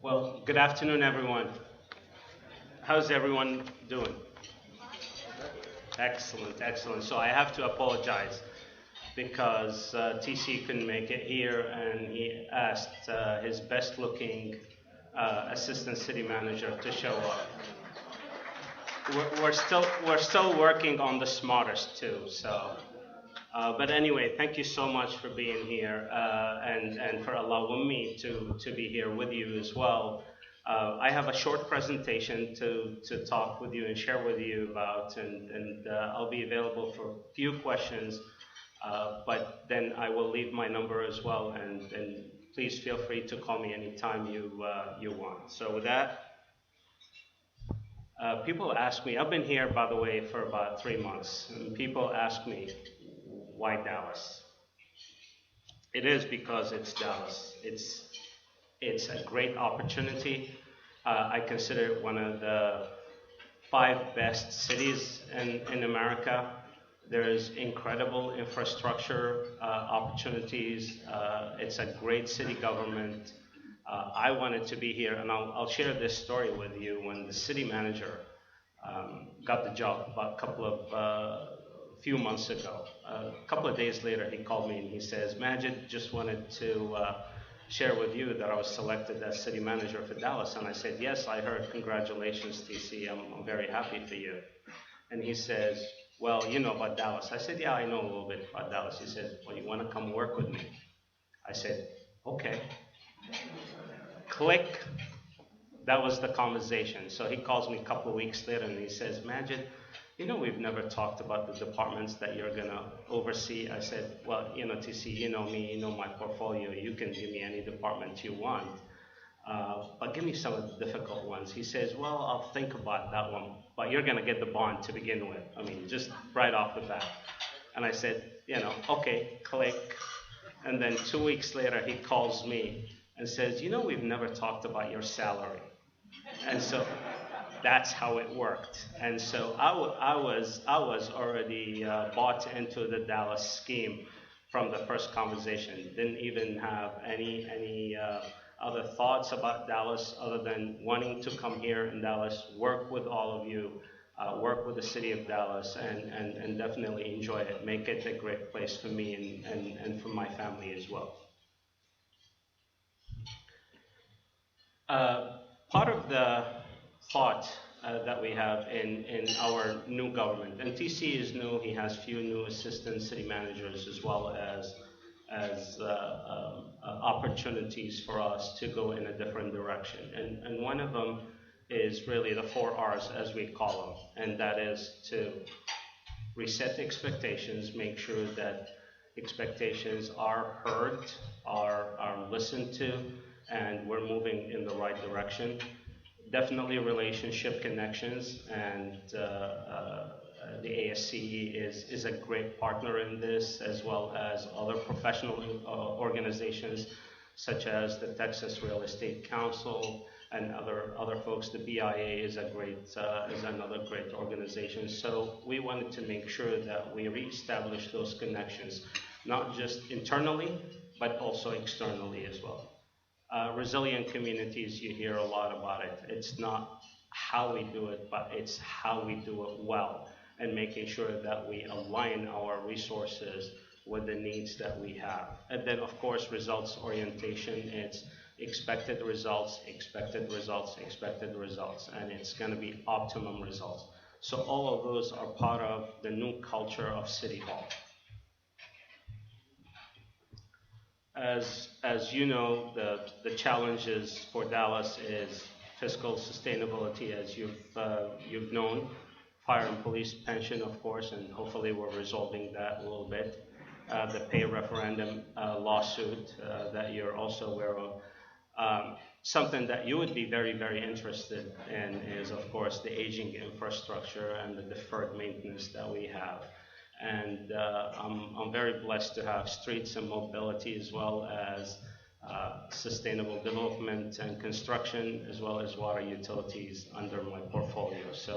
Well, good afternoon, everyone. How's everyone doing? Excellent, excellent. So I have to apologize because TC couldn't make it here, and he asked his best-looking assistant city manager to show up. We're still working on the smartest too. So, but anyway, thank you so much for being here and for allowing me to be here with you as well. I have a short presentation to talk with you and share with you about, and I'll be available for a few questions, but then I will leave my number as well, and please feel free to call me anytime you want. So with that, people ask me, I've been here, by the way, for about 3 months, and people ask me, why Dallas? It is because it's Dallas. It's a great opportunity. I consider it one of the 5 best cities in America. There's incredible infrastructure opportunities. It's a great city government. I wanted to be here, and I'll share this story with you. When the city manager got the job about few months ago, a couple of days later, he called me and he says, Majed, just wanted to share with you that I was selected as city manager for Dallas. And I said, yes, I heard. Congratulations, TC. I'm very happy for you. And he says, well, you know about Dallas. I said, yeah, I know a little bit about Dallas. He said, well, you want to come work with me? I said, okay. Click. That was the conversation. So he calls me a couple of weeks later and he says, Majed, you know, we've never talked about the departments that you're going to oversee. I said, well, you know, TC, you know me, you know my portfolio. You can give me any department you want, but give me some of the difficult ones. He says, well, I'll think about that one, but you're going to get the bond to begin with. I mean, just right off the bat. And I said, you know, okay, click. And then 2 weeks later, he calls me and says, you know, we've never talked about your salary. And so that's how it worked. And so I was already bought into the Dallas scheme from the first conversation. Didn't even have any other thoughts about Dallas other than wanting to come here in Dallas, work with all of you, work with the city of Dallas, and definitely enjoy it, make it a great place for me and for my family as well. Part of the thought that we have in our new government, and TC is new, he has few new assistant city managers as well as opportunities for us to go in a different direction. And one of them is really the 4 R's, as we call them, and that is to reset expectations, make sure that expectations are heard, are listened to, and we're moving in the right direction. Definitely relationship connections, and the ASCE is a great partner in this, as well as other professional organizations such as the Texas Real Estate Council and other folks. The BIA is another great organization. So we wanted to make sure that we reestablish those connections, not just internally, but also externally as well. Resilient communities, you hear a lot about it. It's not how we do it, but it's how we do it well, and making sure that we align our resources with the needs that we have. And then, of course, results orientation. It's expected results, expected results, expected results, and it's going to be optimum results. So all of those are part of the new culture of City Hall. As you know, the challenges for Dallas is fiscal sustainability, as you've known, fire and police pension, of course, and hopefully we're resolving that a little bit. The pay referendum lawsuit that you're also aware of. Something that you would be very, very interested in is, of course, the aging infrastructure and the deferred maintenance that we have. And I'm very blessed to have streets and mobility, as well as sustainable development and construction, as well as water utilities under my portfolio. So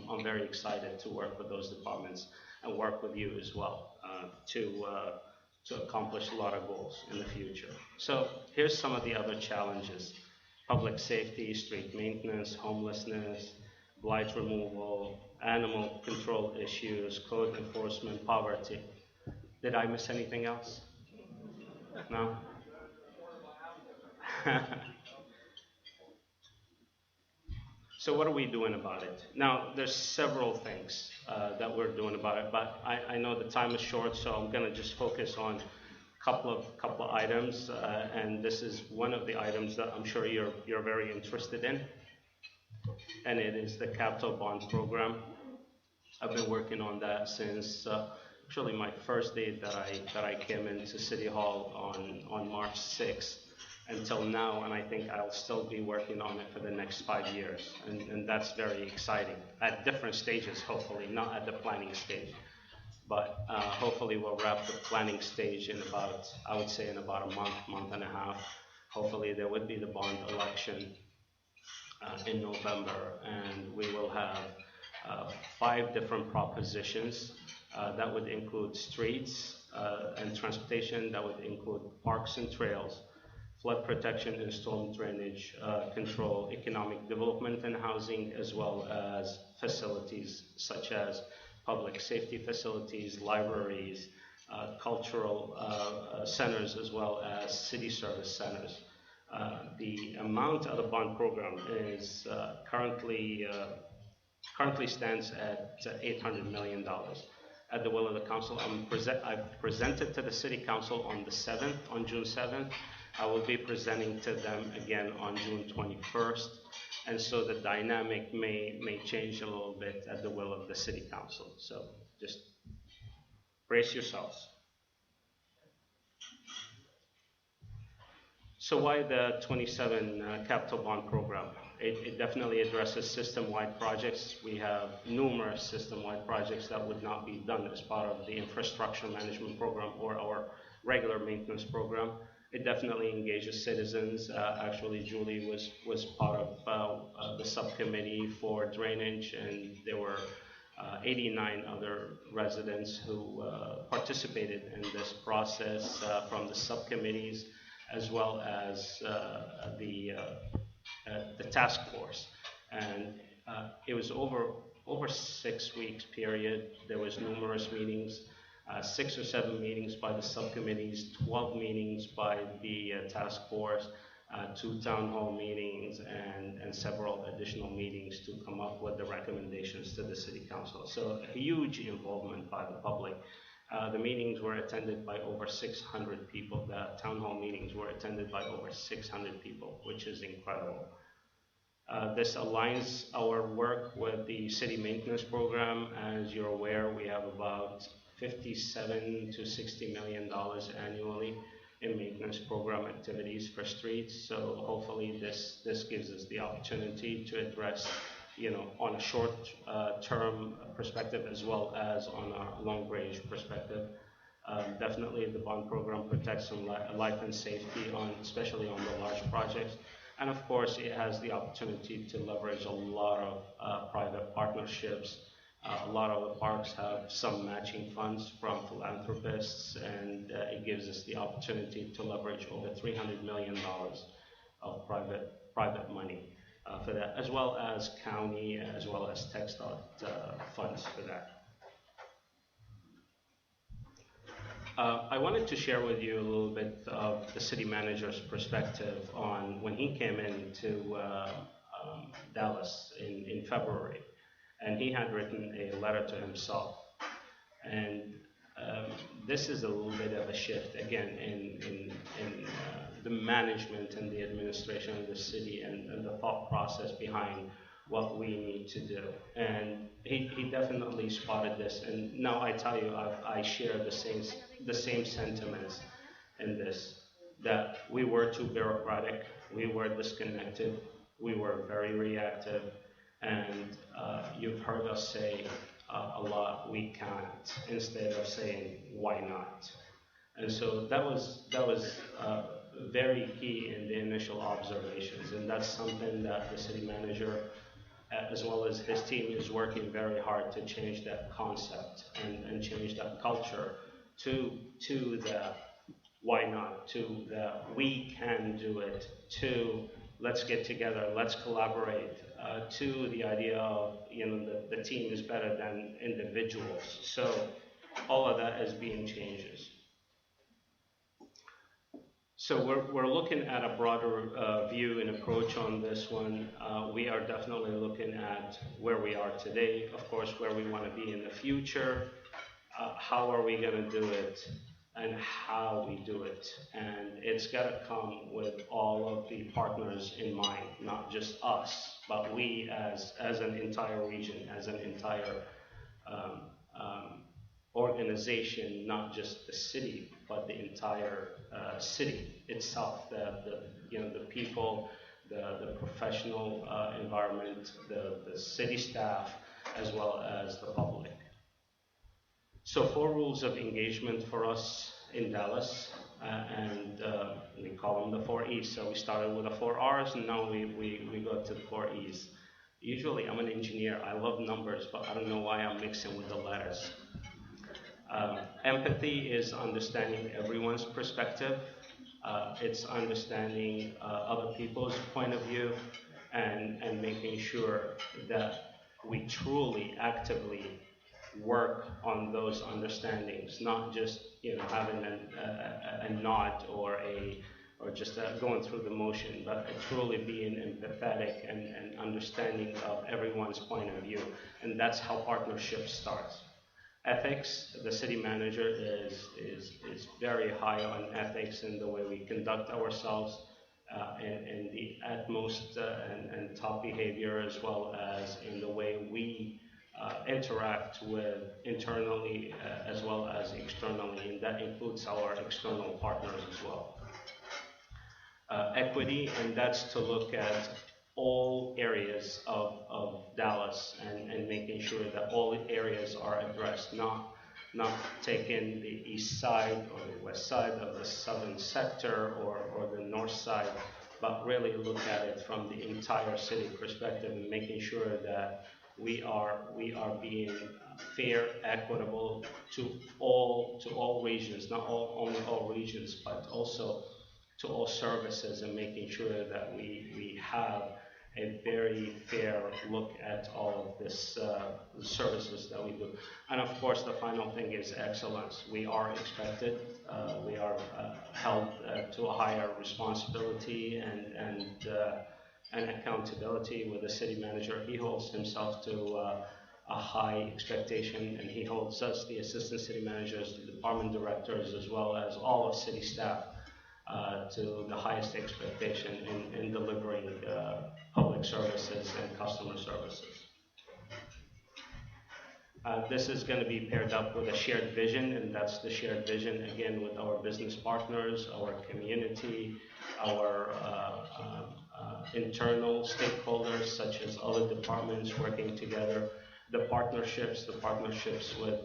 I'm very excited to work with those departments and work with you as well to accomplish a lot of goals in the future. So here's some of the other challenges. public safety, street maintenance, homelessness, blight removal, animal control issues, code enforcement, poverty. Did I miss anything else? No? So what are we doing about it? Now, there's several things that we're doing about it, but I know the time is short, so I'm gonna just focus on couple of items, and this is one of the items that I'm sure you're very interested in, and it is the capital bond program. I've been working on that since actually my first day that I came into City Hall on March 6th until now, and I think I'll still be working on it for the next 5 years, and that's very exciting at different stages, hopefully, not at the planning stage. But hopefully we'll wrap the planning stage in about, I would say in about a month and a half. Hopefully there would be the bond election in November, and we will have 5 different propositions that would include streets and transportation, that would include parks and trails, flood protection and storm drainage control, economic development and housing, as well as facilities such as public safety facilities, libraries, cultural centers, as well as city service centers. The amount of the bond program is currently stands at $800 million. At the will of the council, I've presented to the city council on the 7th, on June 7th. I will be presenting to them again on June 21st. And so the dynamic may change a little bit at the will of the city council. So just brace yourselves. So why the 27 capital bond program? It definitely addresses system-wide projects. We have numerous system-wide projects that would not be done as part of the infrastructure management program or our regular maintenance program. It definitely engages citizens. Actually, Julie was part of the subcommittee for drainage, and there were 89 other residents who participated in this process from the subcommittees, as well as the task force. And it was over 6 weeks period. There was numerous meetings. 6 or 7 meetings by the subcommittees, 12 meetings by the task force, 2 town hall meetings, and several additional meetings to come up with the recommendations to the city council. So a huge involvement by the public. The meetings were attended by over 600 people. The town hall meetings were attended by over 600 people, which is incredible. This aligns our work with the city maintenance program. As you're aware, we have about $57 to $60 million annually in maintenance program activities for streets. So hopefully this gives us the opportunity to address, on a short term perspective as well as on a long range perspective. Definitely the bond program protects some life and safety, especially on the large projects. And of course, it has the opportunity to leverage a lot of private partnerships. A lot of the parks have some matching funds from philanthropists, and it gives us the opportunity to leverage over $300 million of private money for that, as well as county, as well as TxDOT funds for that. I wanted to share with you a little bit of the city manager's perspective on when he came into Dallas in February. And he had written a letter to himself. And this is a little bit of a shift, again, in the management and the administration of the city and the thought process behind what we need to do. And he definitely spotted this. And now I tell you, I share the same sentiments in this, that we were too bureaucratic, we were disconnected, we were very reactive. And you've heard us say a lot, we can't, instead of saying, why not? And so that was very key in the initial observations, and that's something that the city manager, as well as his team, is working very hard to change that concept and change that culture to the why not, to the we can do it, to let's get together, let's collaborate, to the idea of, the team is better than individuals. So all of that is being changes. So we're looking at a broader view and approach on this one. We are definitely looking at where we are today, of course, where we want to be in the future, how are we going to do it, and how we do it. And it's got to come with all of the partners in mind, not just us, but we as an entire region, as an entire um, organization, not just the city, but the entire city itself, the people, the professional environment, the city staff, as well as the public. So 4 rules of engagement for us in Dallas, and we call them the 4 E's. So we started with the 4 R's, and now we go to the 4 E's. Usually I'm an engineer, I love numbers, but I don't know why I'm mixing with the letters. Empathy is understanding everyone's perspective. It's understanding other people's point of view, and making sure that we truly actively work on those understandings, not just having a nod or just going through the motion, but truly being empathetic and understanding of everyone's point of view. And that's how partnership starts. Ethics, the city manager is very high on ethics in the way we conduct ourselves, and the utmost and top behavior, as well as in the way we interact with internally as well as externally, and that includes our external partners as well. Equity, and that's to look at all areas of Dallas, and making sure that all areas are addressed, not taking the east side or the west side of the southern sector or the north side, but really look at it from the entire city perspective, and making sure that we are being fair, equitable to all regions, not only all regions, but also to all services, and making sure that we have a very fair look at all of this services that we do. And of course, the final thing is excellence. We are expected, we are held to a higher responsibility and accountability with the city manager. He holds himself to a high expectation, and he holds us, the assistant city managers, the department directors, as well as all of city staff, to the highest expectation in delivering public services and customer services. This is going to be paired up with a shared vision, and that's the shared vision, again, with our business partners, our community, our internal stakeholders, such as other departments working together, the partnerships with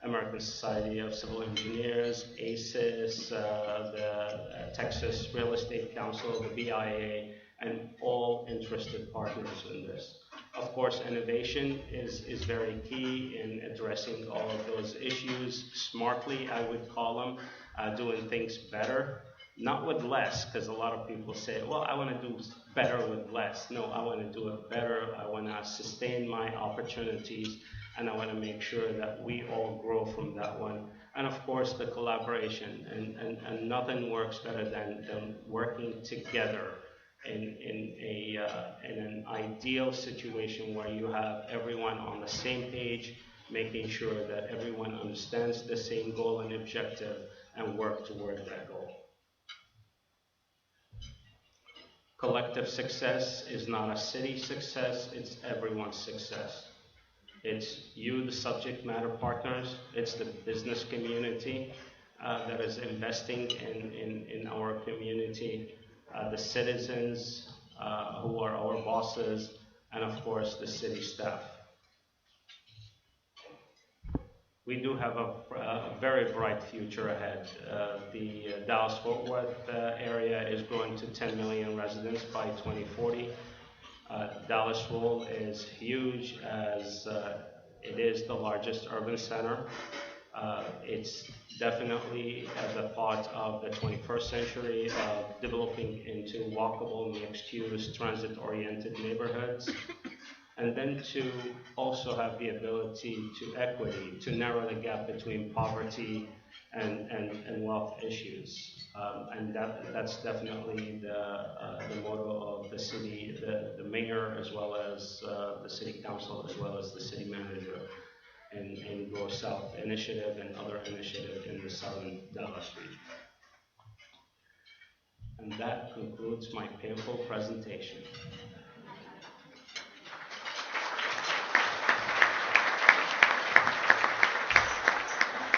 American Society of Civil Engineers, ACES, the Texas Real Estate Council, the BIA, and all interested partners in this. Of course, innovation is very key in addressing all of those issues smartly, I would call them, doing things better, not with less, because a lot of people say, well, I want to do better with less. No, I want to do it better. I want to sustain my opportunities, and I want to make sure that we all grow from that one. And of course, the collaboration, and nothing works better than working together in an ideal situation where you have everyone on the same page, making sure that everyone understands the same goal and objective and work toward that goal. Collective success is not a city success, it's everyone's success. It's you, the subject matter partners, it's the business community that is investing in our community, the citizens who are our bosses, and of course the city staff. We do have a very bright future ahead. The Dallas-Fort Worth area is growing to 10 million residents by 2040. Dallas' role is huge, as it is the largest urban center It's definitely as a part of the 21st century of developing into walkable, mixed-use, transit-oriented neighborhoods, and then to also have the ability to equity, to narrow the gap between poverty and wealth issues. And that's definitely the motto of the city, the mayor, as well as the city council, as well as the city manager, and Grow South initiative and other initiatives in the southern Dallas region. And that concludes my painful presentation.